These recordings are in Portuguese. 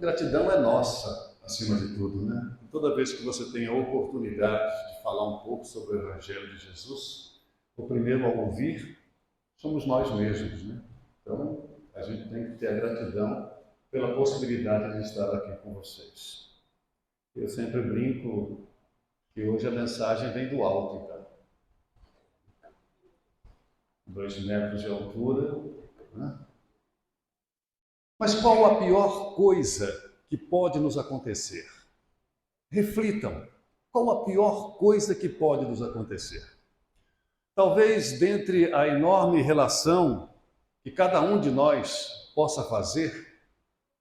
gratidão é nossa, acima de tudo, né? Toda vez que você tem a oportunidade de falar um pouco sobre o Evangelho de Jesus, o primeiro a ouvir somos nós mesmos, né? Então, a gente tem que ter a gratidão pela possibilidade de estar aqui com vocês. Eu sempre brinco que hoje a mensagem vem do alto, então. 2 metros de altura, né? Mas qual a pior coisa que pode nos acontecer? Reflitam, qual a pior coisa que pode nos acontecer? Talvez dentre a enorme relação que cada um de nós possa fazer,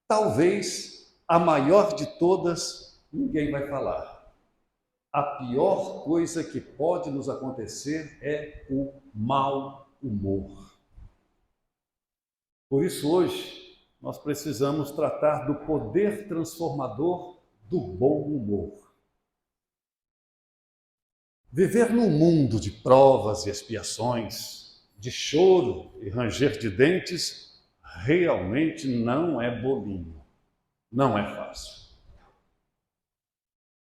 talvez a maior de todas ninguém vai falar. A pior coisa que pode nos acontecer é o mau humor. Por isso hoje nós precisamos tratar do poder transformador do bom humor. Viver num mundo de provas e expiações, de choro e ranger de dentes, realmente não é bolinho, não é fácil.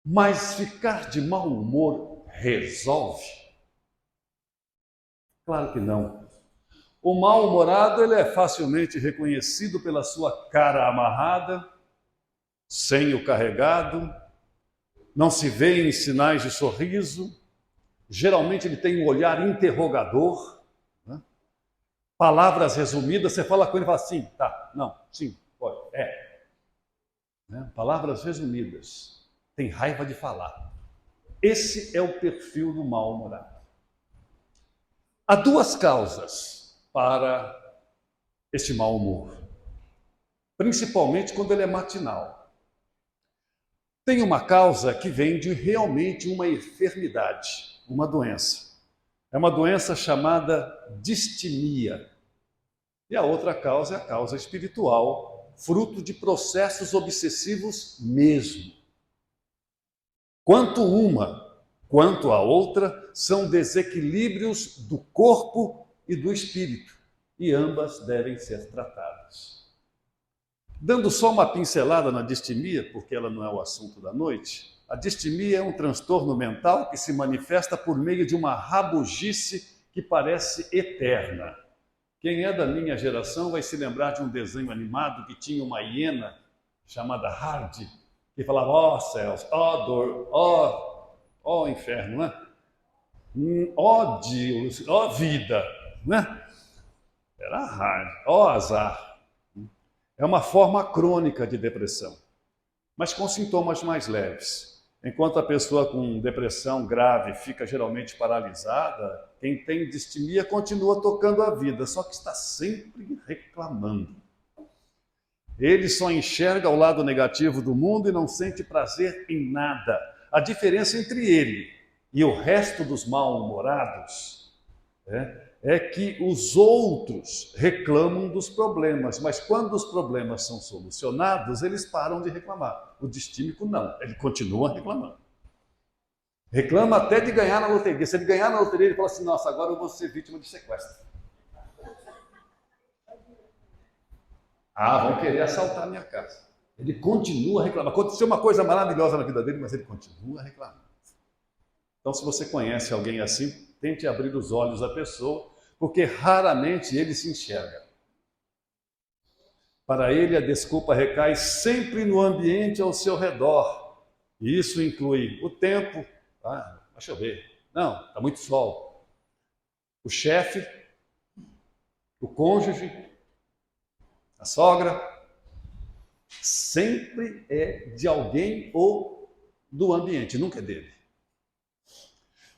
Mas ficar de mau humor resolve? Claro que não. O mal-humorado ele é facilmente reconhecido pela sua cara amarrada, senho carregado, não se vê em sinais de sorriso, geralmente ele tem um olhar interrogador, né? Palavras resumidas, você fala com ele e fala assim, tá, não, sim, pode, é. Né? Palavras resumidas, tem raiva de falar. Esse é o perfil do mal-humorado. Há duas causas para este mau humor, principalmente quando ele é matinal. Tem uma causa que vem de realmente uma enfermidade, uma doença. É uma doença chamada distimia. E a outra causa é a causa espiritual, fruto de processos obsessivos mesmo. Quanto uma, quanto a outra, são desequilíbrios do corpo e do espírito, e ambas devem ser tratadas. Dando só uma pincelada na distimia, porque ela não é o assunto da noite, a distimia é um transtorno mental que se manifesta por meio de uma rabugice que parece eterna. Quem é da minha geração vai se lembrar de um desenho animado que tinha uma hiena chamada Hardy, que falava, ó céus, ó dor, ó inferno, né? Ó Deus, ó vida, né? Era Hardy, ó azar. É uma forma crônica de depressão, mas com sintomas mais leves. Enquanto a pessoa com depressão grave fica geralmente paralisada, quem tem distimia continua tocando a vida, só que está sempre reclamando. Ele só enxerga o lado negativo do mundo e não sente prazer em nada. A diferença entre ele e o resto dos mal-humorados é que os outros reclamam dos problemas, mas quando os problemas são solucionados, eles param de reclamar. O distímico não, ele continua reclamando. Reclama até de ganhar na loteria. Se ele ganhar na loteria, ele fala assim, nossa, agora eu vou ser vítima de sequestro. Ah, vão querer assaltar a minha casa. Ele continua reclamando. Aconteceu uma coisa maravilhosa na vida dele, mas ele continua reclamando. Então, se você conhece alguém assim, tente abrir os olhos da pessoa, porque raramente ele se enxerga. Para ele, a desculpa recai sempre no ambiente ao seu redor. E isso inclui o tempo, vai chover, não, está muito sol. O chefe, o cônjuge, a sogra, sempre é de alguém ou do ambiente, nunca é dele.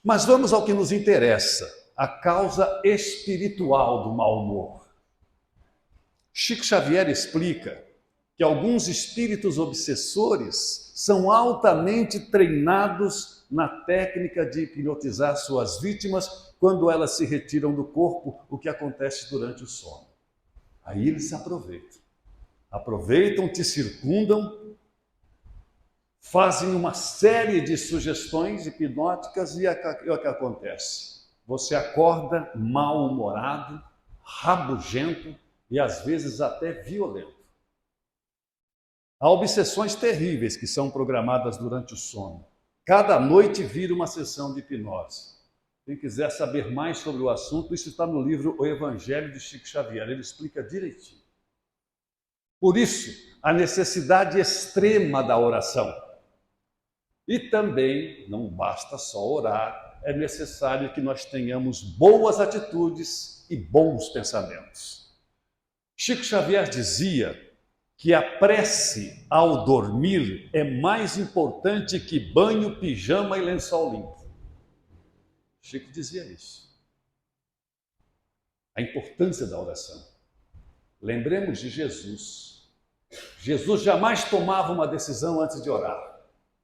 Mas vamos ao que nos interessa, a causa espiritual do mau humor. Chico Xavier explica que alguns espíritos obsessores são altamente treinados na técnica de hipnotizar suas vítimas quando elas se retiram do corpo, o que acontece durante o sono. Aí eles se aproveitam. Aproveitam, te circundam, fazem uma série de sugestões hipnóticas e o que acontece? Você acorda mal-humorado, rabugento e às vezes até violento. Há obsessões terríveis que são programadas durante o sono. Cada noite vira uma sessão de hipnose. Quem quiser saber mais sobre o assunto, isso está no livro O Evangelho de Chico Xavier. Ele explica direitinho. Por isso, a necessidade extrema da oração. E também, não basta só orar, é necessário que nós tenhamos boas atitudes e bons pensamentos. Chico Xavier dizia que a prece ao dormir é mais importante que banho, pijama e lençol limpo. Chico dizia isso. A importância da oração. Lembremos de Jesus. Jesus jamais tomava uma decisão antes de orar.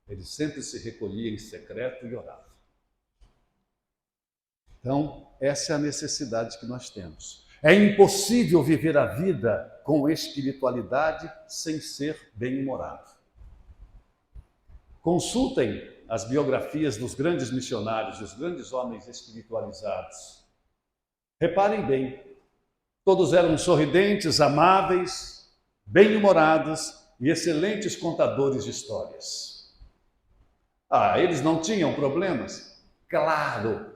Ele sempre se recolhia em secreto e orava. Então, essa é a necessidade que nós temos. É impossível viver a vida com espiritualidade sem ser bem-humorado. Consultem as biografias dos grandes missionários, dos grandes homens espiritualizados. Reparem bem, todos eram sorridentes, amáveis, bem-humorados e excelentes contadores de histórias. Eles não tinham problemas? Claro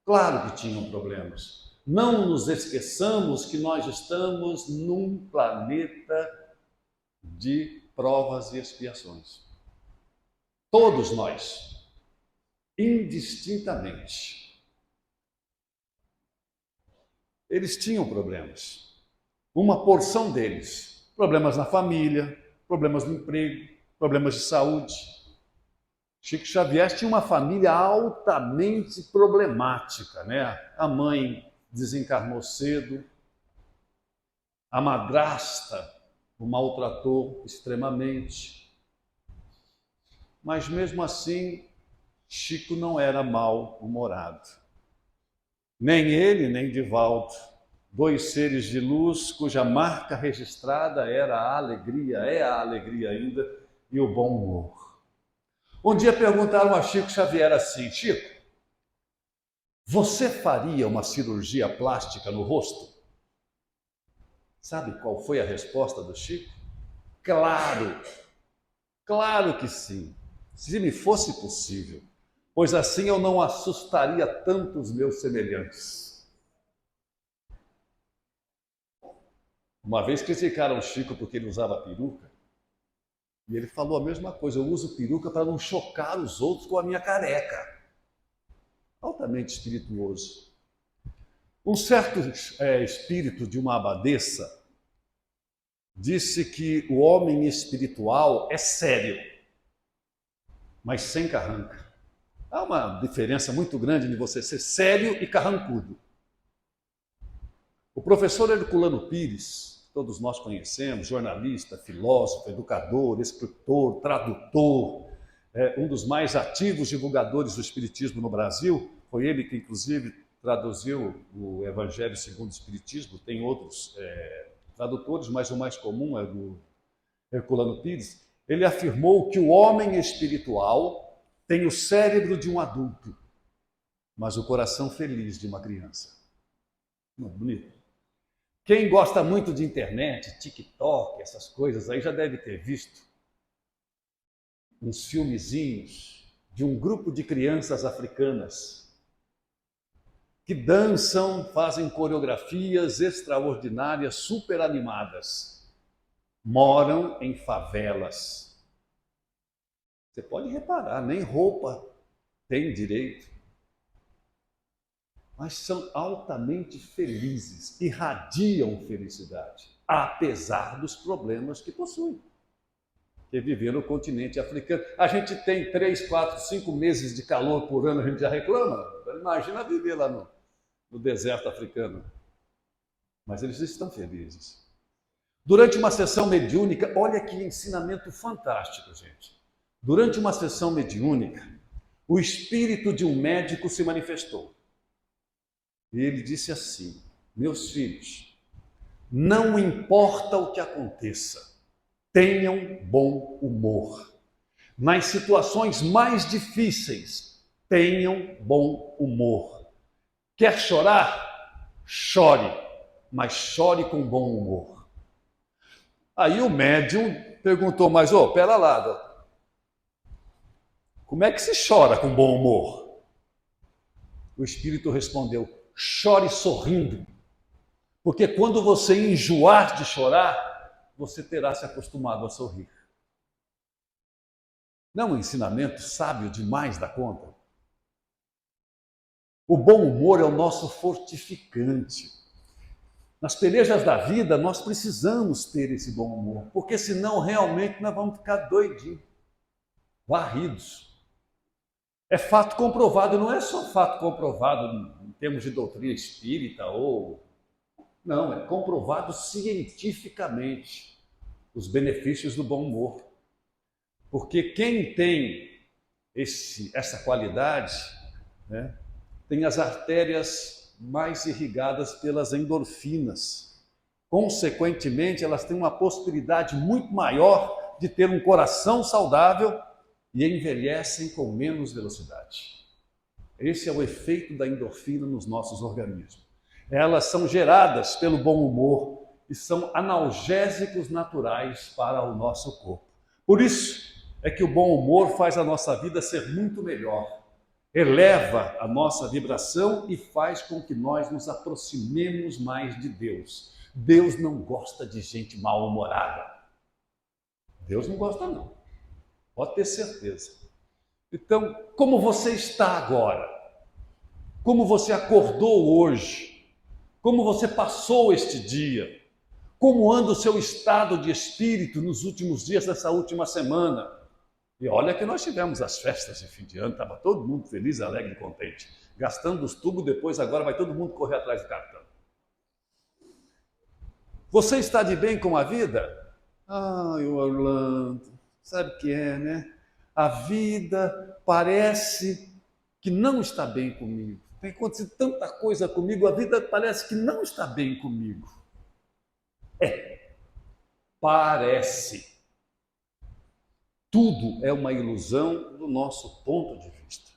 que tinham problemas. Não nos esqueçamos que nós estamos num planeta de provas e expiações. Todos nós, indistintamente. Eles tinham problemas. Uma porção deles. Problemas na família, problemas no emprego, problemas de saúde. Chico Xavier tinha uma família altamente problemática, né? A mãe desencarnou cedo, a madrasta o maltratou extremamente. Mas mesmo assim, Chico não era mal-humorado. Nem ele, nem Divaldo, dois seres de luz cuja marca registrada era a alegria, é a alegria ainda, e o bom humor. Um dia perguntaram a Chico Xavier assim: Chico, você faria uma cirurgia plástica no rosto? Sabe qual foi a resposta do Chico? Claro que sim, se me fosse possível, pois assim eu não assustaria tanto os meus semelhantes. Uma vez criticaram o Chico porque ele usava peruca, e ele falou a mesma coisa: eu uso peruca para não chocar os outros com a minha careca. Altamente espirituoso. Um certo espírito de uma abadesa disse que o homem espiritual é sério, mas sem carranca. Há uma diferença muito grande de você ser sério e carrancudo. O professor Herculano Pires, todos nós conhecemos, jornalista, filósofo, educador, escritor, tradutor, um dos mais ativos divulgadores do espiritismo no Brasil, foi ele que inclusive traduziu o Evangelho segundo o Espiritismo. Tem outros tradutores, mas o mais comum é do Herculano Pires. Ele afirmou que o homem espiritual tem o cérebro de um adulto, mas o coração feliz de uma criança. Não é bonito? Quem gosta muito de internet, TikTok, essas coisas aí, já deve ter visto uns filmezinhos de um grupo de crianças africanas que dançam, fazem coreografias extraordinárias, super animadas. Moram em favelas. Você pode reparar, nem roupa tem direito. Mas são altamente felizes, irradiam felicidade, apesar dos problemas que possuem. Que viver no continente africano. A gente tem 3, 4, 5 meses de calor por ano, a gente já reclama. Imagina viver lá no deserto africano. Mas eles estão felizes. Durante uma sessão mediúnica, olha que ensinamento fantástico, gente. Durante uma sessão mediúnica, o espírito de um médico se manifestou. E ele disse assim: meus filhos, não importa o que aconteça, tenham bom humor. Nas situações mais difíceis, tenham bom humor. Quer chorar? Chore, mas chore com bom humor. Aí o médium perguntou, mas, pera lá, como é que se chora com bom humor? O Espírito respondeu, chore sorrindo, porque quando você enjoar de chorar, você terá se acostumado a sorrir. Não é um ensinamento sábio demais da conta? O bom humor é o nosso fortificante. Nas pelejas da vida, nós precisamos ter esse bom humor, porque senão realmente nós vamos ficar doidinhos, varridos. É fato comprovado, não é só fato comprovado em termos de doutrina espírita Não, é comprovado cientificamente os benefícios do bom humor. Porque quem tem essa qualidade, né, tem as artérias mais irrigadas pelas endorfinas. Consequentemente, elas têm uma possibilidade muito maior de ter um coração saudável e envelhecem com menos velocidade. Esse é o efeito da endorfina nos nossos organismos. Elas são geradas pelo bom humor e são analgésicos naturais para o nosso corpo. Por isso é que o bom humor faz a nossa vida ser muito melhor, eleva a nossa vibração e faz com que nós nos aproximemos mais de Deus. Deus não gosta de gente mal-humorada. Deus não gosta, não. Pode ter certeza. Então, como você está agora? Como você acordou hoje? Como você passou este dia? Como anda o seu estado de espírito nos últimos dias dessa última semana? E olha que nós tivemos as festas de fim de ano, estava todo mundo feliz, alegre e contente. Gastando os tubos, depois agora vai todo mundo correr atrás do cartão. Você está de bem com a vida? Ai, Orlando, sabe o que é, né? A vida parece que não está bem comigo. Tem acontecido tanta coisa comigo, a vida parece que não está bem comigo. Parece. Tudo é uma ilusão do nosso ponto de vista.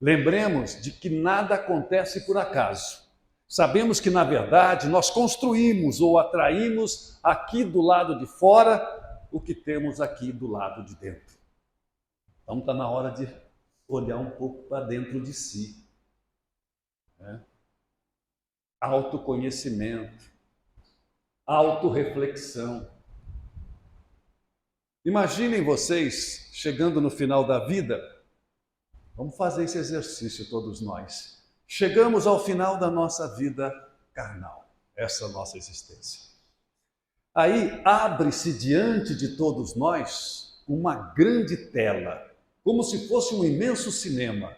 Lembremos de que nada acontece por acaso. Sabemos que, na verdade, nós construímos ou atraímos aqui do lado de fora o que temos aqui do lado de dentro. Então está na hora de olhar um pouco para dentro de si. Autoconhecimento, autorreflexão. Imaginem vocês chegando no final da vida, vamos fazer esse exercício todos nós. Chegamos ao final da nossa vida carnal, essa nossa existência. Aí abre-se diante de todos nós uma grande tela, como se fosse um imenso cinema.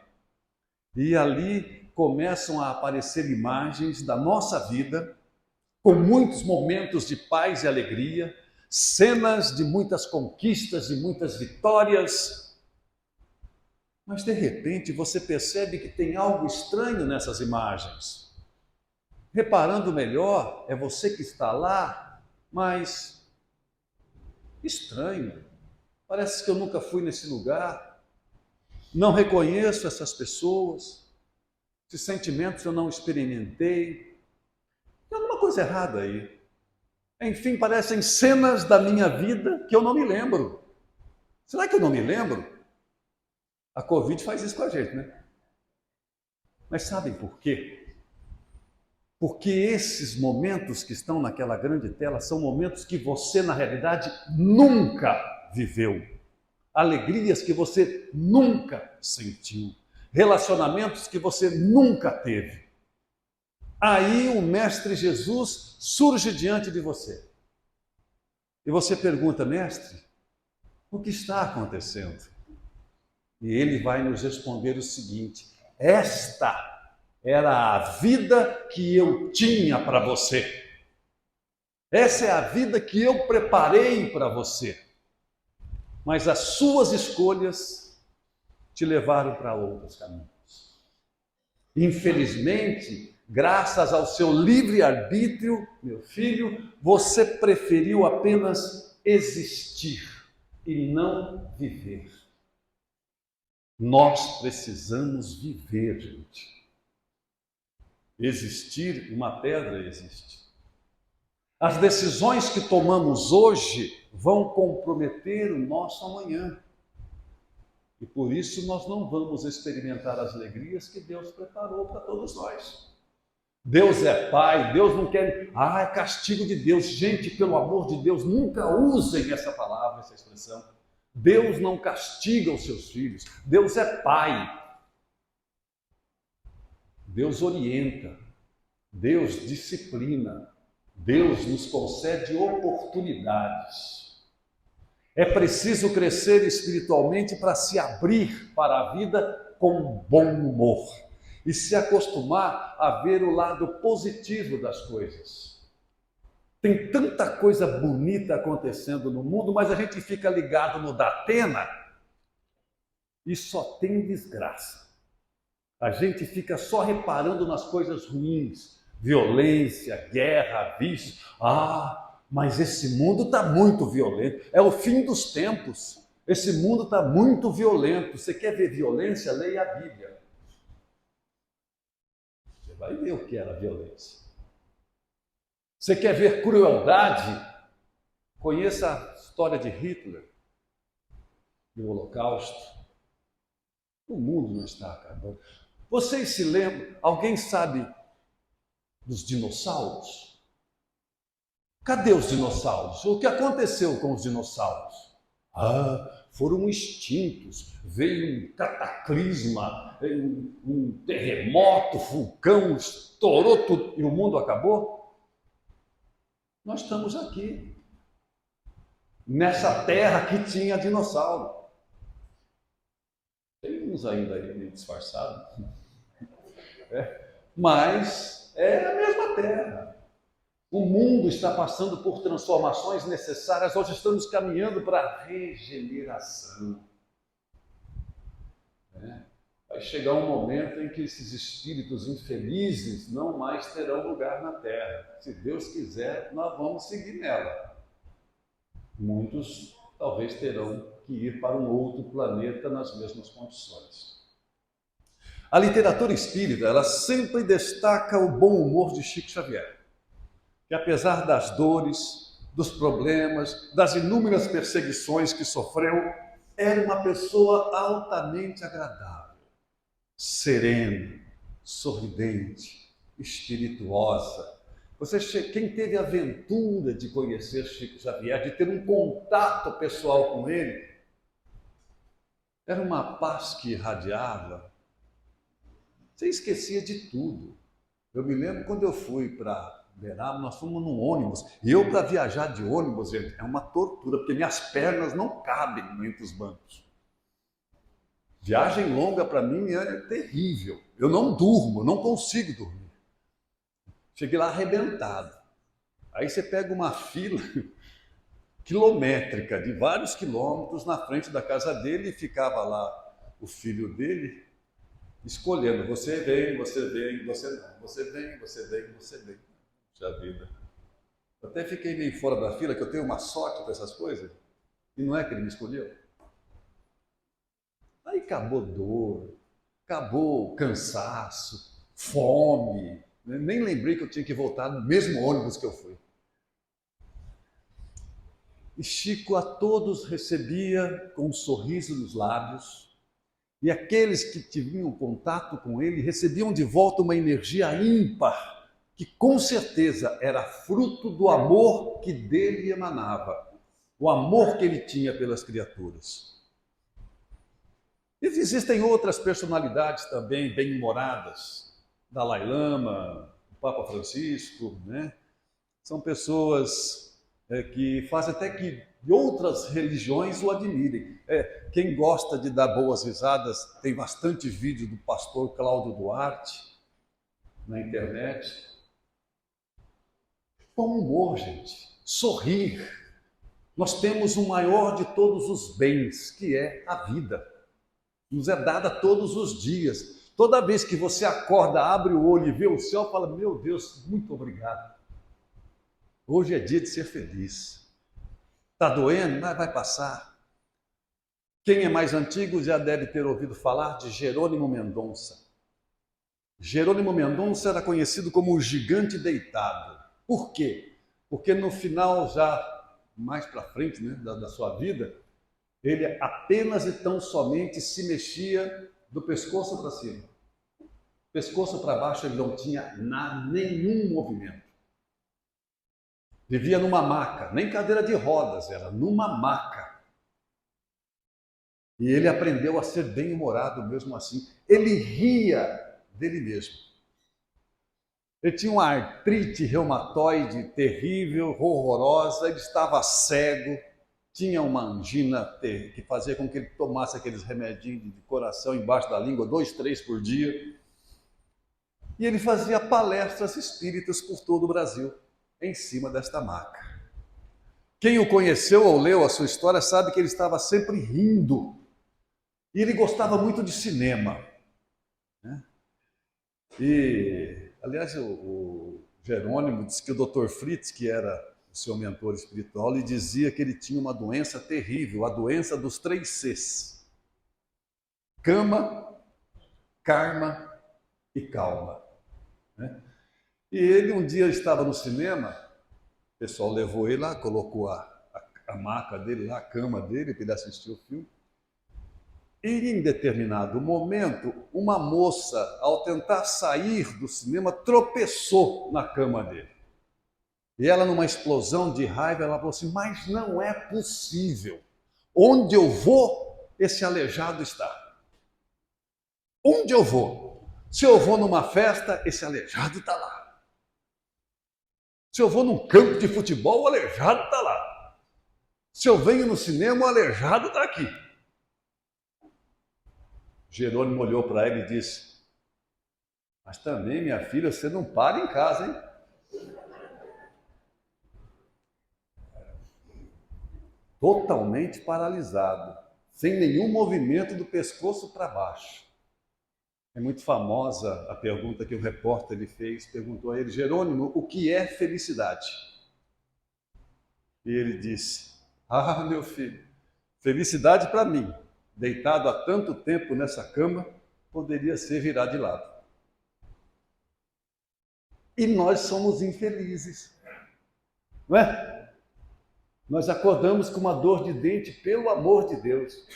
E ali começam a aparecer imagens da nossa vida, com muitos momentos de paz e alegria, cenas de muitas conquistas, de muitas vitórias. Mas de repente você percebe que tem algo estranho nessas imagens. Reparando melhor, é você que está lá, mas estranho. Parece que eu nunca fui nesse lugar. Não reconheço essas pessoas. Esses sentimentos eu não experimentei. Tem alguma coisa errada aí. Enfim, parecem cenas da minha vida que eu não me lembro. Será que eu não me lembro? A Covid faz isso com a gente, né? Mas sabem por quê? Porque esses momentos que estão naquela grande tela são momentos que você, na realidade, nunca viveu. Alegrias que você nunca sentiu. Relacionamentos que você nunca teve. Aí o Mestre Jesus surge diante de você. E você pergunta, mestre, o que está acontecendo? E ele vai nos responder o seguinte: esta era a vida que eu tinha para você. Essa é a vida que eu preparei para você. Mas as suas escolhas te levaram para outros caminhos. Infelizmente, graças ao seu livre-arbítrio, meu filho, você preferiu apenas existir e não viver. Nós precisamos viver, gente. Existir, uma pedra existe. As decisões que tomamos hoje vão comprometer o nosso amanhã. E por isso nós não vamos experimentar as alegrias que Deus preparou para todos nós. Deus é Pai, Deus não quer... é castigo de Deus. Gente, pelo amor de Deus, nunca usem essa palavra, essa expressão. Deus não castiga os seus filhos. Deus é Pai. Deus orienta. Deus disciplina. Deus nos concede oportunidades. É preciso crescer espiritualmente para se abrir para a vida com bom humor e se acostumar a ver o lado positivo das coisas. Tem tanta coisa bonita acontecendo no mundo, mas a gente fica ligado no Datena e só tem desgraça. A gente fica só reparando nas coisas ruins, violência, guerra, vício. Mas esse mundo está muito violento. É o fim dos tempos. Esse mundo está muito violento. Você quer ver violência? Leia a Bíblia. Você vai ver o que era violência. Você quer ver crueldade? Conheça a história de Hitler, do Holocausto. O mundo não está acabando. Vocês se lembram? Alguém sabe dos dinossauros? Cadê os dinossauros? O que aconteceu com os dinossauros? Foram extintos. Veio um cataclisma, um terremoto, vulcão, estourou tudo e o mundo acabou? Nós estamos aqui, nessa terra que tinha dinossauro. Tem uns ainda aí meio disfarçados. Mas é a mesma terra. O mundo está passando por transformações necessárias. Nós estamos caminhando para a regeneração. Vai chegar um momento em que esses espíritos infelizes não mais terão lugar na Terra. Se Deus quiser, nós vamos seguir nela. Muitos talvez terão que ir para um outro planeta nas mesmas condições. A literatura espírita, ela sempre destaca o bom humor de Chico Xavier, que apesar das dores, dos problemas, das inúmeras perseguições que sofreu, era uma pessoa altamente agradável, sereno, sorridente, espirituosa. Quem teve a aventura de conhecer Chico Xavier, de ter um contato pessoal com ele, era uma paz que irradiava. Você esquecia de tudo. Eu me lembro quando eu fui para Uberaba, nós fomos num ônibus. E eu, para viajar de ônibus, gente, é uma tortura, porque minhas pernas não cabem entre os bancos. Viagem longa para mim é terrível. Eu não durmo, não consigo dormir. Cheguei lá arrebentado. Aí você pega uma fila quilométrica, de vários quilômetros, na frente da casa dele, e ficava lá o filho dele, escolhendo, você vem, você não, você vem, você vem. Já vida. Eu até fiquei meio fora da fila, que eu tenho uma sorte com essas coisas, e não é que ele me escolheu. Aí acabou dor, acabou cansaço, fome, nem lembrei que eu tinha que voltar no mesmo ônibus que eu fui. E Chico a todos recebia com um sorriso nos lábios, e aqueles que tinham contato com ele recebiam de volta uma energia ímpar, que com certeza era fruto do amor que dele emanava, o amor que ele tinha pelas criaturas. E existem outras personalidades também bem-humoradas, Dalai Lama, o Papa Francisco, né? São pessoas que fazem até que outras religiões o admirem. Quem gosta de dar boas risadas, tem bastante vídeo do pastor Cláudio Duarte na internet. Bom humor, gente. Sorrir. Nós temos o maior de todos os bens, que é a vida. Nos é dada todos os dias. Toda vez que você acorda, abre o olho e vê o céu, fala, meu Deus, muito obrigado. Hoje é dia de ser feliz. Está doendo? Mas vai passar. Quem é mais antigo já deve ter ouvido falar de Jerônimo Mendonça. Jerônimo Mendonça era conhecido como o gigante deitado. Por quê? porque no final, já mais para frente, né, da sua vida, ele apenas e tão somente se mexia do pescoço para cima. Pescoço para baixo ele não tinha nenhum movimento. Vivia numa maca, nem cadeira de rodas, era numa maca. E ele aprendeu a ser bem-humorado mesmo assim. Ele ria dele mesmo. Ele tinha uma artrite reumatoide terrível, horrorosa, ele estava cego, tinha uma angina que fazia com que ele tomasse aqueles remedinhos de coração embaixo da língua, 2, 3 por dia. E ele fazia palestras espíritas por todo o Brasil, em cima desta maca. Quem o conheceu ou leu a sua história sabe que ele estava sempre rindo. E ele gostava muito de cinema. Né? E, aliás, o Jerônimo disse que o Dr. Fritz, que era o seu mentor espiritual, lhe dizia que ele tinha uma doença terrível, a doença dos 3 Cs. Cama, karma e calma. Né? E ele um dia estava no cinema, o pessoal levou ele lá, colocou a maca dele lá, a cama dele, para ele assistir o filme. E em determinado momento, uma moça, ao tentar sair do cinema, tropeçou na cama dele. E ela, numa explosão de raiva, ela falou assim: mas não é possível. Onde eu vou, esse aleijado está. Onde eu vou? Se eu vou numa festa, esse aleijado está lá. Se eu vou num campo de futebol, o aleijado está lá. Se eu venho no cinema, o aleijado está aqui. Jerônimo olhou para ela e disse: mas também, minha filha, você não para em casa, hein? Totalmente paralisado, sem nenhum movimento do pescoço para baixo. É muito famosa a pergunta que o repórter lhe fez, perguntou a ele: Jerônimo, o que é felicidade? E ele disse: ah, meu filho, felicidade para mim, deitado há tanto tempo nessa cama, poderia ser virar de lado. E nós somos infelizes, não é? Nós acordamos com uma dor de dente, pelo amor de Deus.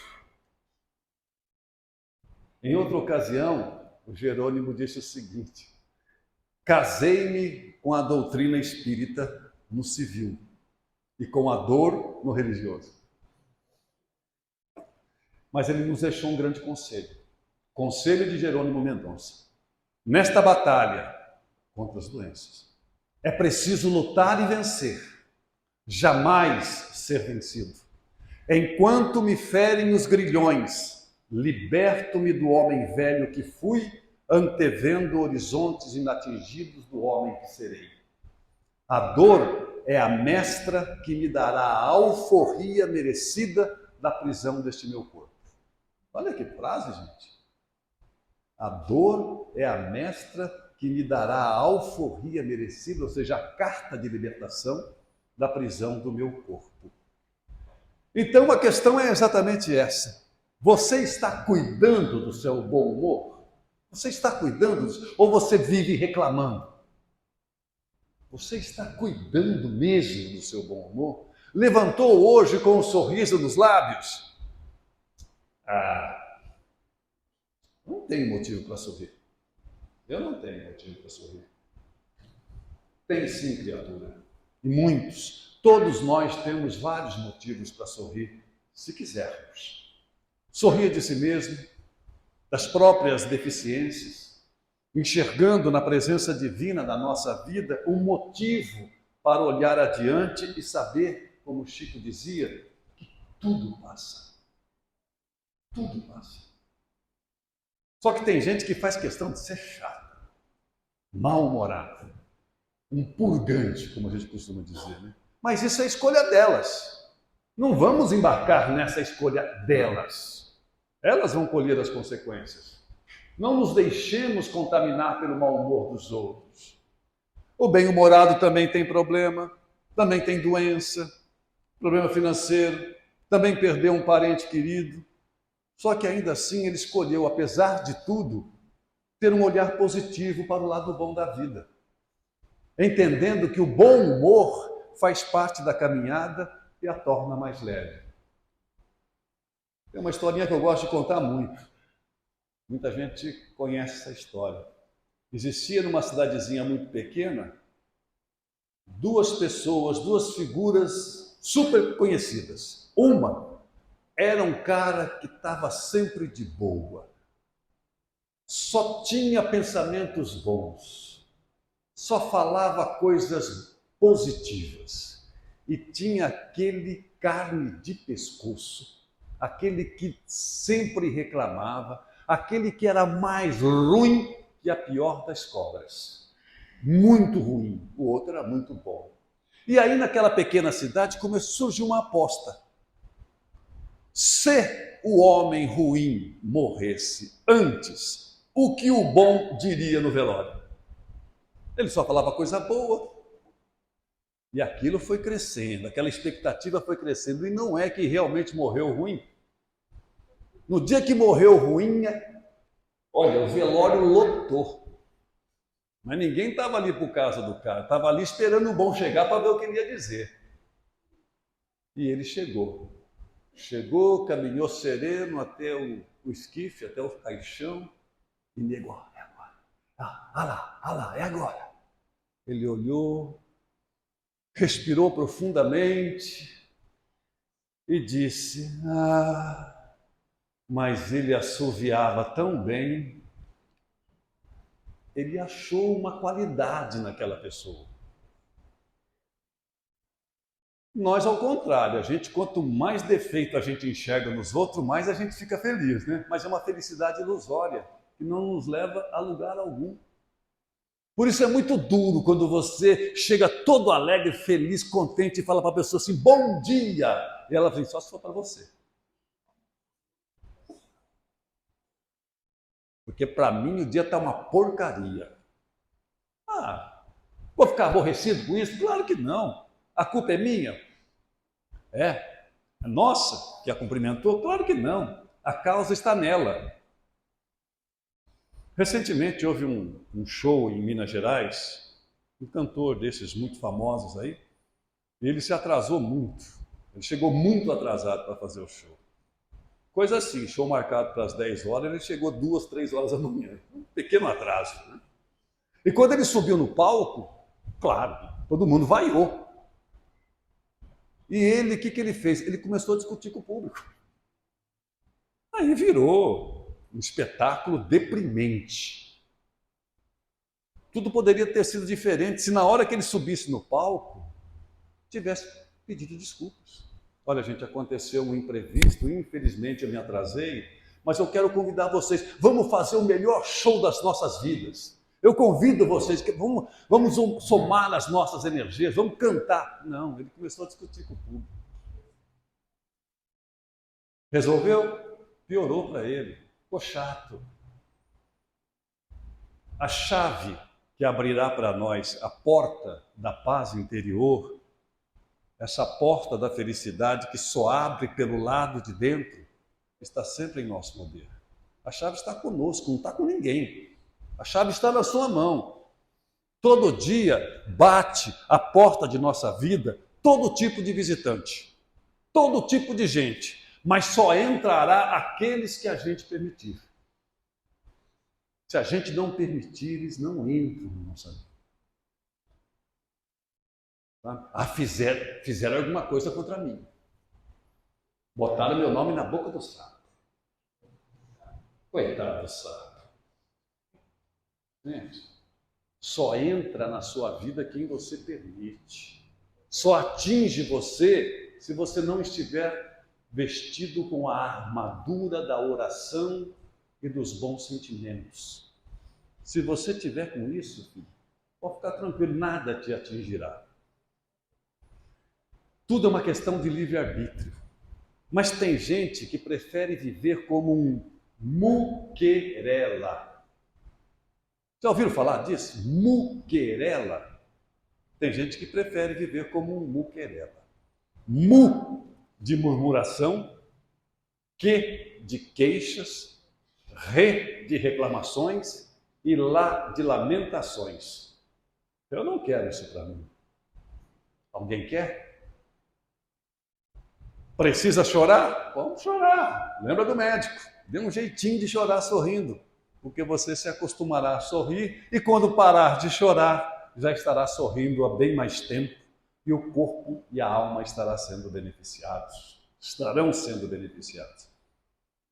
Em outra ocasião, o Jerônimo disse o seguinte: casei-me com a doutrina espírita no civil e com a dor no religioso. Mas ele nos deixou um grande conselho. Conselho de Jerônimo Mendonça. Nesta batalha contra as doenças, é preciso lutar e vencer. Jamais ser vencido. Enquanto me ferem os grilhões, liberto-me do homem velho que fui, antevendo horizontes inatingidos do homem que serei. A dor é a mestra que me dará a alforria merecida da prisão deste meu corpo. Olha que frase, gente. A dor é a mestra que me dará a alforria merecida, ou seja, a carta de libertação da prisão do meu corpo. Então a questão é exatamente essa. Você está cuidando do seu bom humor? Você está cuidando disso? Ou você vive reclamando? Você está cuidando mesmo do seu bom humor? Levantou hoje com um sorriso nos lábios? Não tenho motivo para sorrir. Eu não tenho motivo para sorrir. Tem sim, criatura. E muitos. Todos nós temos vários motivos para sorrir, se quisermos. Sorrir de si mesmo, das próprias deficiências, enxergando na presença divina da nossa vida um motivo para olhar adiante e saber, como Chico dizia, que tudo passa. Tudo passa. Só que tem gente que faz questão de ser chata, mal-humorada, um purgante, como a gente costuma dizer, né? Mas isso é escolha delas. Não vamos embarcar nessa escolha delas. Elas vão colher as consequências. Não nos deixemos contaminar pelo mau humor dos outros. O bem-humorado também tem problema, também tem doença, problema financeiro, também perdeu um parente querido. Só que ainda assim ele escolheu, apesar de tudo, ter um olhar positivo para o lado bom da vida. Entendendo que o bom humor faz parte da caminhada e a torna mais leve. Tem uma historinha que eu gosto de contar muito. Muita gente conhece essa história. Existia numa cidadezinha muito pequena, duas pessoas, duas figuras super conhecidas. Uma era um cara que estava sempre de boa, só tinha pensamentos bons, só falava coisas positivas e tinha aquele carne de pescoço, aquele que sempre reclamava, aquele que era mais ruim que a pior das cobras. Muito ruim, o outro era muito bom. E aí naquela pequena cidade surgiu uma aposta. Se o homem ruim morresse antes, o que o bom diria no velório? Ele só falava coisa boa. E aquilo foi crescendo, aquela expectativa foi crescendo. E não é que realmente morreu ruim. No dia que morreu ruim, olha, o velório lotou. Mas ninguém estava ali por causa do cara, estava ali esperando o bom chegar para ver o que ele ia dizer. E ele chegou. Chegou, caminhou sereno até o esquife, até o caixão, e negou, é agora. Ah lá, é agora. Ele olhou, respirou profundamente e disse, mas ele assoviava tão bem, ele achou uma qualidade naquela pessoa. Nós, ao contrário, a gente, quanto mais defeito a gente enxerga nos outros, mais a gente fica feliz, né? Mas é uma felicidade ilusória, que não nos leva a lugar algum. Por isso é muito duro quando você chega todo alegre, feliz, contente e fala para a pessoa assim, bom dia! E ela vem só se for para você. Porque para mim o dia está uma porcaria. Vou ficar aborrecido com isso? Claro que não. A culpa é minha? É nossa que a cumprimentou? Claro que não. A causa está nela. Recentemente houve um show em Minas Gerais, um cantor desses muito famosos aí, e ele se atrasou muito. Ele chegou muito atrasado para fazer o show. Coisa assim, show marcado para as 10 horas, ele chegou 2, 3 horas da manhã. Um pequeno atraso, né? E quando ele subiu no palco, claro, todo mundo vaiou. E ele, o que ele fez? Ele começou a discutir com o público. Aí virou um espetáculo deprimente. Tudo poderia ter sido diferente se na hora que ele subisse no palco, tivesse pedido desculpas. Olha, gente, aconteceu um imprevisto, infelizmente eu me atrasei, mas eu quero convidar vocês, vamos fazer o melhor show das nossas vidas. Eu convido vocês, vamos somar as nossas energias, vamos cantar. Não, ele começou a discutir com o público. Resolveu? Piorou para ele, ficou chato. A chave que abrirá para nós a porta da paz interior, essa porta da felicidade que só abre pelo lado de dentro, está sempre em nosso poder. A chave está conosco, não está com ninguém. A chave está na sua mão. Todo dia bate a porta de nossa vida todo tipo de visitante, todo tipo de gente, mas só entrará aqueles que a gente permitir. Se a gente não permitir, eles não entram na nossa vida. Fizeram alguma coisa contra mim. Botaram meu nome na boca do sapo. Coitado do sapo. Gente, só entra na sua vida quem você permite. Só atinge você se você não estiver vestido com a armadura da oração e dos bons sentimentos. Se você tiver com isso, filho, pode ficar tranquilo, nada te atingirá. Tudo é uma questão de livre-arbítrio. Mas tem gente que prefere viver como um muquerela. Já ouviram falar disso? Muquerela. Tem gente que prefere viver como um muquerela. Mu de murmuração, que de queixas, re de reclamações e lá de lamentações. Eu não quero isso para mim. Alguém quer? Precisa chorar? Vamos chorar. Lembra do médico. Dê um jeitinho de chorar sorrindo, porque você se acostumará a sorrir e quando parar de chorar, já estará sorrindo há bem mais tempo e o corpo e a alma estarão sendo beneficiados.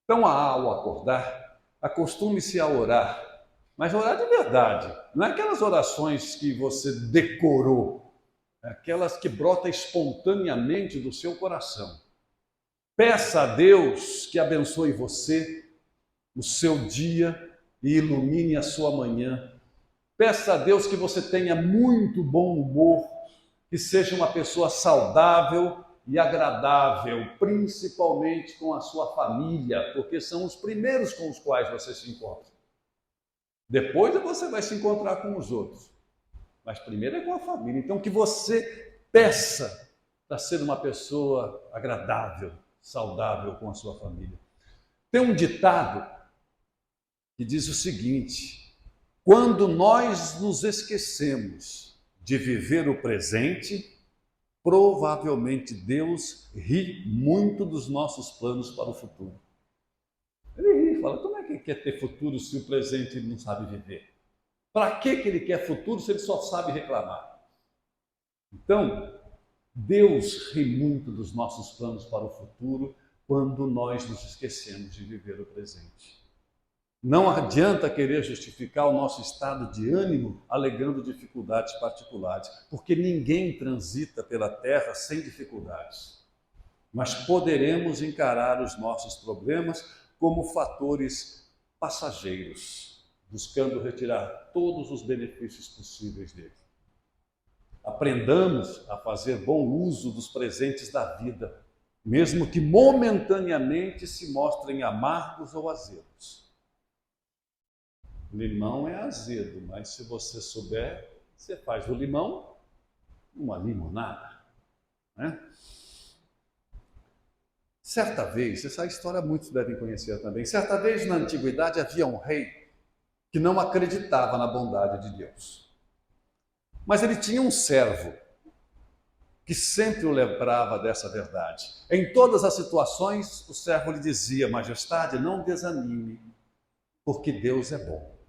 Então, ao acordar, acostume-se a orar, mas orar de verdade. Não é aquelas orações que você decorou, é aquelas que brotam espontaneamente do seu coração. Peça a Deus que abençoe você, o seu dia e ilumine a sua manhã. Peça a Deus que você tenha muito bom humor, que seja uma pessoa saudável e agradável, principalmente com a sua família, porque são os primeiros com os quais você se encontra. Depois você vai se encontrar com os outros, mas primeiro é com a família. Então que você peça para ser uma pessoa agradável, saudável com a sua família. Tem um ditado que diz o seguinte: quando nós nos esquecemos de viver o presente, provavelmente Deus ri muito dos nossos planos para o futuro. Ele ri, fala, como é que ele quer ter futuro se o presente ele não sabe viver? Para que ele quer futuro se ele só sabe reclamar? Então, Deus ri muito dos nossos planos para o futuro quando nós nos esquecemos de viver o presente. Não adianta querer justificar o nosso estado de ânimo alegando dificuldades particulares, porque ninguém transita pela terra sem dificuldades. Mas poderemos encarar os nossos problemas como fatores passageiros, buscando retirar todos os benefícios possíveis dele. Aprendamos a fazer bom uso dos presentes da vida, mesmo que momentaneamente se mostrem amargos ou azedos. Limão é azedo, mas se você souber, você faz do limão uma limonada, né? Certa vez, essa história muitos devem conhecer também, certa vez na antiguidade havia um rei que não acreditava na bondade de Deus. Mas ele tinha um servo que sempre o lembrava dessa verdade. Em todas as situações, o servo lhe dizia: Majestade, não desanime, porque Deus é bom.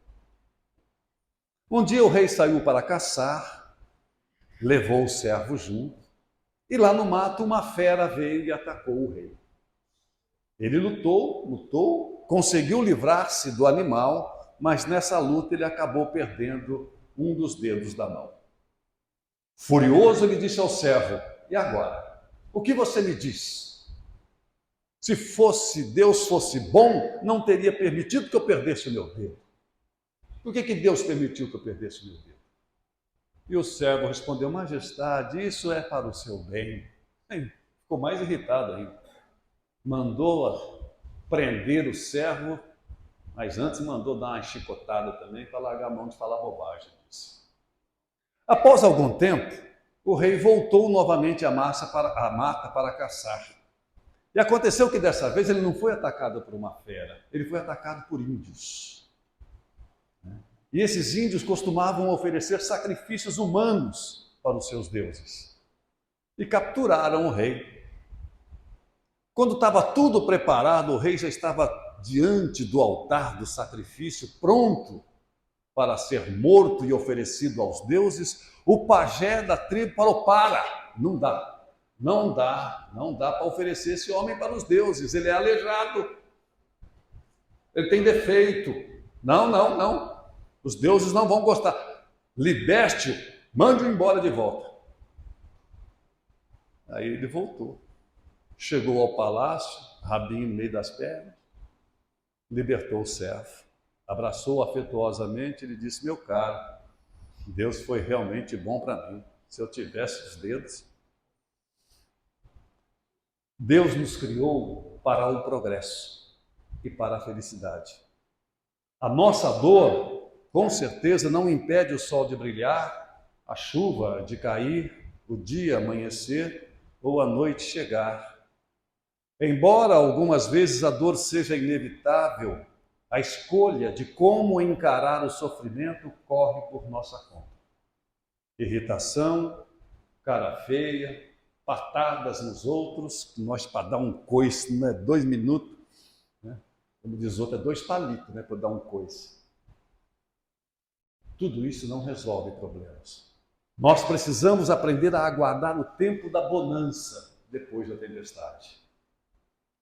Um dia o rei saiu para caçar, levou o servo junto, e lá no mato uma fera veio e atacou o rei. Ele lutou, conseguiu livrar-se do animal, mas nessa luta ele acabou perdendo um dos dedos da mão. Furioso, ele disse ao servo: e agora? O que você me diz? Se Deus fosse bom, não teria permitido que eu perdesse o meu dedo. Por que Deus permitiu que eu perdesse o meu dedo? E o servo respondeu: Majestade, isso é para o seu bem. Aí, ficou mais irritado ainda. Mandou prender o servo, mas antes mandou dar uma chicotada também para largar a mão de falar bobagem. Após algum tempo, o rei voltou novamente à mata para caçar. E aconteceu que dessa vez ele não foi atacado por uma fera, ele foi atacado por índios. E esses índios costumavam oferecer sacrifícios humanos para os seus deuses. E capturaram o rei. Quando estava tudo preparado, o rei já estava diante do altar do sacrifício, pronto para ser morto e oferecido aos deuses. O pajé da tribo falou: para, não dá para oferecer esse homem para os deuses, ele é aleijado, ele tem defeito, não, os deuses não vão gostar, liberte-o, mande-o embora de volta. Aí ele voltou, chegou ao palácio, rabinho no meio das pernas, libertou o servo, abraçou afetuosamente e lhe disse: meu caro, Deus foi realmente bom para mim. Se eu tivesse os dedos. Deus nos criou para o progresso e para a felicidade. A nossa dor, com certeza, não impede o sol de brilhar, a chuva de cair, o dia amanhecer ou a noite chegar. Embora algumas vezes a dor seja inevitável, a escolha de como encarar o sofrimento corre por nossa conta. Irritação, cara feia, patadas nos outros, nós para dar um coice, não é 2 minutos, né? Como diz outro, é 2 palitos, né, para dar um coice. Tudo isso não resolve problemas. Nós precisamos aprender a aguardar o tempo da bonança depois da tempestade.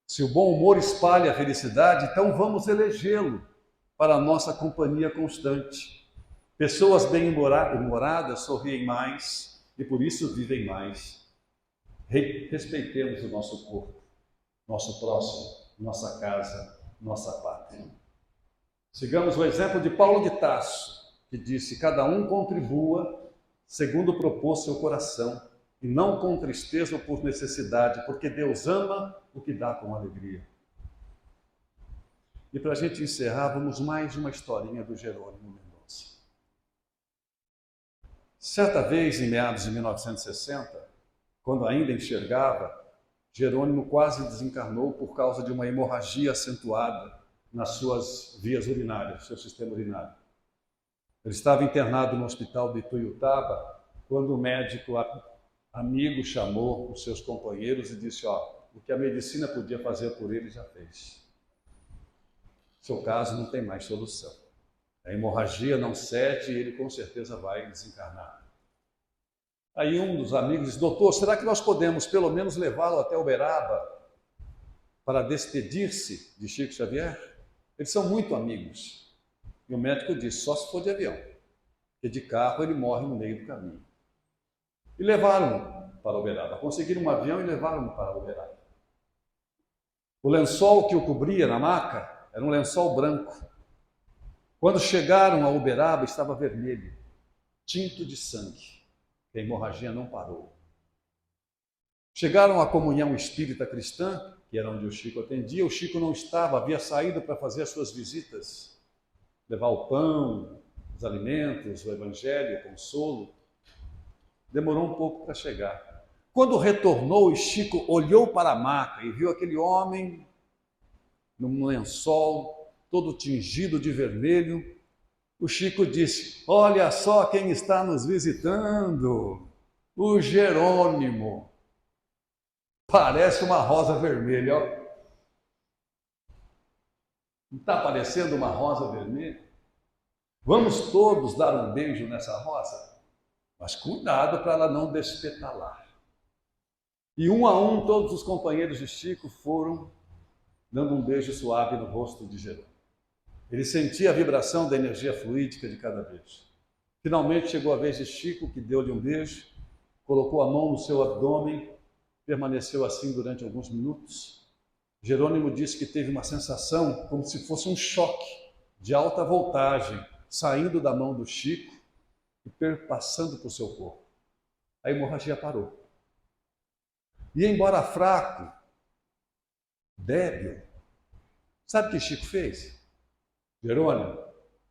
Se o bom humor espalha a felicidade, então vamos elegê-lo para a nossa companhia constante. Pessoas bem-humoradas sorriem mais e por isso vivem mais. Respeitemos o nosso corpo, nosso próximo, nossa casa, nossa pátria. Sigamos o exemplo de Paulo de Tarso, que disse: cada um contribua segundo propôs seu coração, e não com tristeza ou por necessidade, porque Deus ama o que dá com alegria. E para a gente encerrar, vamos mais uma historinha do Jerônimo Mendonça. Certa vez, em meados de 1960, quando ainda enxergava, Jerônimo quase desencarnou por causa de uma hemorragia acentuada nas suas vias urinárias, seu sistema urinário. Ele estava internado no hospital de Ituiutaba, quando o médico amigo chamou os seus companheiros e disse: o que a medicina podia fazer por ele já fez. Seu caso não tem mais solução. A hemorragia não cede e ele com certeza vai desencarnar. Aí um dos amigos disse: doutor, será que nós podemos pelo menos levá-lo até Uberaba para despedir-se de Chico Xavier? Eles são muito amigos. E o médico disse: só se for de avião, porque de carro ele morre no meio do caminho. E levaram para Uberaba, conseguiram um avião e levaram para Uberaba. O lençol que o cobria na maca era um lençol branco. Quando chegaram a Uberaba, estava vermelho, tinto de sangue. A hemorragia não parou. Chegaram à comunhão espírita cristã, que era onde o Chico atendia. O Chico não estava, havia saído para fazer as suas visitas, levar o pão, os alimentos, o evangelho, o consolo. Demorou um pouco para chegar. Quando retornou, o Chico olhou para a maca e viu aquele homem num lençol, todo tingido de vermelho. O Chico disse: olha só quem está nos visitando, o Jerônimo. Parece uma rosa vermelha, ó. Não está parecendo uma rosa vermelha? Vamos todos dar um beijo nessa rosa? Mas cuidado para ela não despetalar. E um a um, todos os companheiros de Chico foram dando um beijo suave no rosto de Jerônimo. Ele sentia a vibração da energia fluídica de cada beijo. Finalmente chegou a vez de Chico, que deu-lhe um beijo, colocou a mão no seu abdômen, permaneceu assim durante alguns minutos. Jerônimo disse que teve uma sensação como se fosse um choque de alta voltagem, saindo da mão do Chico e perpassando por seu corpo. A hemorragia parou. E embora fraco, débil, sabe o que Chico fez? Jerônimo,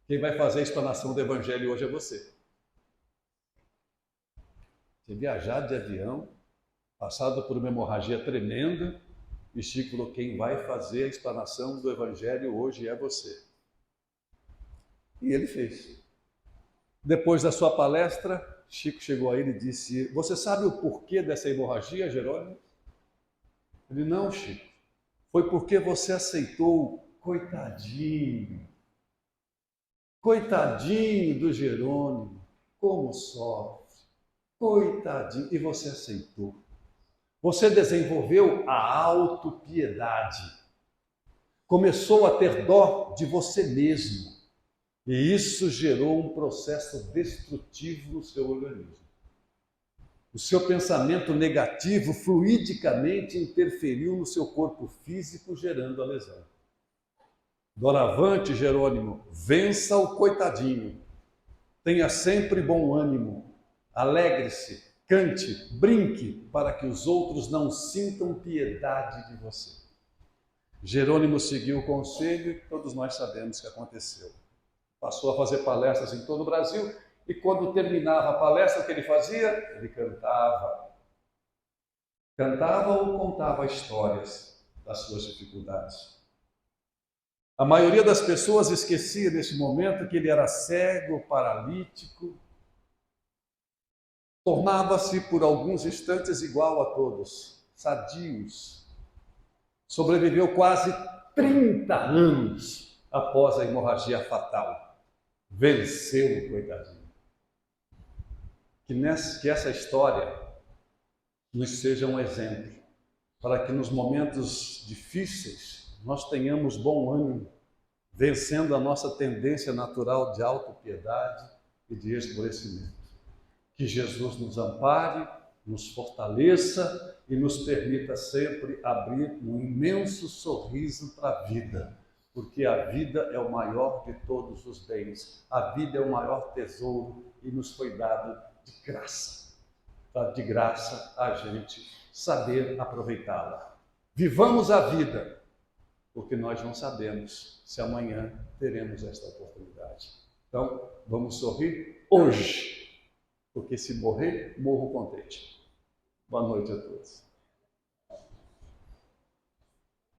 quem vai fazer a explanação do Evangelho hoje é você. Você viajar de avião, passado por uma hemorragia tremenda, e Chico falou: quem vai fazer a explanação do Evangelho hoje é você. E ele fez. Depois da sua palestra, Chico chegou a ele e disse: você sabe o porquê dessa hemorragia, Jerônimo? Ele: não, Chico, foi porque você aceitou, coitadinho. Coitadinho do Jerônimo, como sofre, coitadinho, e você aceitou. Você desenvolveu a autopiedade, começou a ter dó de você mesmo, e isso gerou um processo destrutivo no seu organismo. O seu pensamento negativo fluidicamente interferiu no seu corpo físico, gerando a lesão. Doravante, Jerônimo, vença o coitadinho. Tenha sempre bom ânimo. Alegre-se, cante, brinque, para que os outros não sintam piedade de você. Jerônimo seguiu o conselho e todos nós sabemos o que aconteceu. Passou a fazer palestras em todo o Brasil e quando terminava a palestra, o que ele fazia? Ele cantava. Cantava ou contava histórias das suas dificuldades. A maioria das pessoas esquecia nesse momento que ele era cego, paralítico, Tornava-se por alguns instantes igual a todos, sadios. Sobreviveu quase 30 anos após a hemorragia fatal. Venceu o coitadinho. Que essa história nos seja um exemplo, para que nos momentos difíceis nós tenhamos bom ânimo, vencendo a nossa tendência natural de autopiedade e de esmorecimento. Que Jesus nos ampare, nos fortaleça e nos permita sempre abrir um imenso sorriso para a vida, porque a vida é o maior de todos os bens, a vida é o maior tesouro e nos foi dado de graça. De graça a gente saber aproveitá-la. Vivamos a vida, porque nós não sabemos se amanhã teremos esta oportunidade. Então, vamos sorrir hoje, porque se morrer, morro contente. Boa noite a todos.